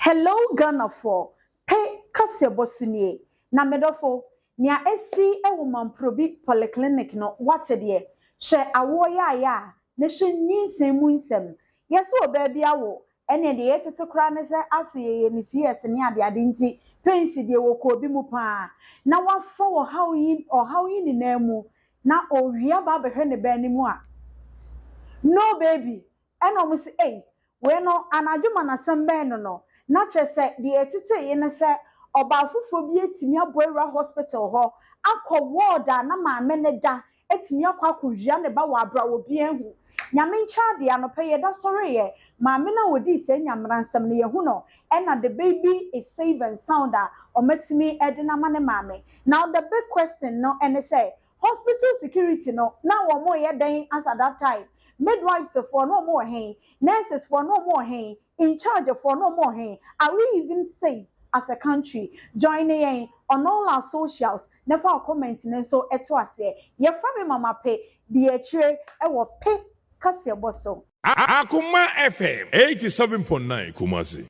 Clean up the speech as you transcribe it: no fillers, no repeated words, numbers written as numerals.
Hello Ghana for pay kase bosunie na medofo nia esi ewo Mamprobi Polyclinic no wate de she awo ya ne she nyinsem mu nsem yeso oba bia wo ene de yetete kra ne se aseye ne CS ne ade nti pensi de wo ko bi mu pa na wafa wo hawi ni na mu na owia ba behwe ne ba ni mu a no baby eno mu se we no anadwuma na sembe no na chese de etite ye ne se oba fufo bi etimi aboira hospital ho akọ ward na maame ne da etimi akọ akọhua ne ba wa abra wo bi ehu nyame ncha de anope ye da sore ye maame na wodi se nyamransam ne ye hu no na the baby is safe and sound o metimi edina ma ne maame. Now the big question no ene say hospital security no na wo mo ye den as at that time midwives for no more hen, nurses for no more hen, in charge for no more hen. Are we even safe as a country? Joining on all our socials, never comments and so etwase. Ye from mama pay the chere e wo pay kase boso. Akuma FM 87.9 Kumasi.